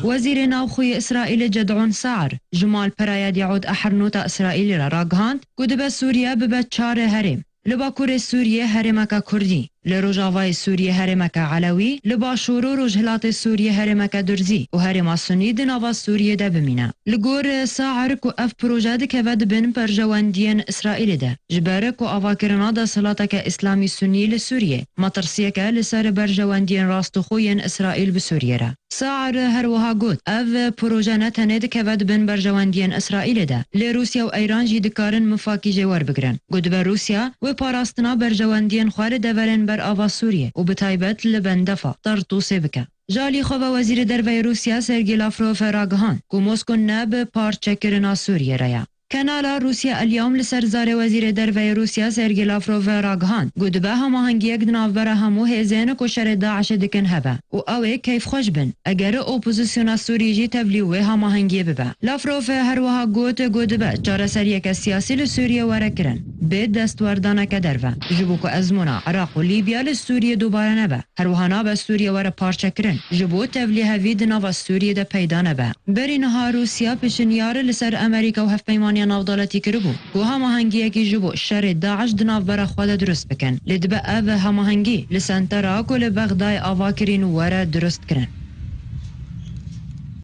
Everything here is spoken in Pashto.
وزير ناوخوی اسرائیل جدعون سعر جمال پراید یعود احرنوتا اسرائیل را راگهاند گودبه سوریه ببه چار هرم لباکور سوریه هرمکا کردی لروجاوای سوریه هرمکا علوی لباشورو روجهلات سوریه هرمکا درزی و هرما سنی دناوا سوریه ده بمینه لگور ساعر کو اف پروژه ده که ود بین پر جواندین اسرائیل ده جبره کو آواکرنا ده صلاتک اسلامی سنی لسوریه مطرسیه که لسر بر جواندین راستخوین اسرائیل بسوریه را ساعر هر وها گوت اف پروژه نتنه ده که ود بین بر جواندین اسرائیل ده لروسیا و ایران جی دکارن مفاکی جوار بگرن گود بر روسیا و پاراستنا بر جواندین خوار دورن بر آوا سوریه و بتایبت لبندفا طرطوسه بکه جالی خواه وزیر دروی روسیا سرگی لاوروف راگهان که موسکو نب پارچکرنا سوریه ریا کانال روسیا اليوم لسرزار وزیر دروی روسیا سرگی لاوروف راگهان گود به هماهنگی یک دناوبر همو هزین کشر داعش دکن هبه و اوه کیف خوش بن اگر اپوزیسیون سوری جی تبلیوه هماهنگی ببه لاوروف هر وها گود به چاره سریک سیاسی لسوریه ورکرن به دستوردانه که دروه جبو که ازمونا عراق و لیبیا لسوریه دوباره نبه هر وها نابه سوریه ور پارچکرن جبو تبلیه وید ناو سوریه ده پیدا نبه برینها روسیا پشنیار لسر امریکا و هف پیمانی نافدالتی کربو و هماهنگی که جبو شر داعش دناو بر خود درست بکن لدبه او هماهنگی لسنتراک و لبغدای آواکرین وره درست کرن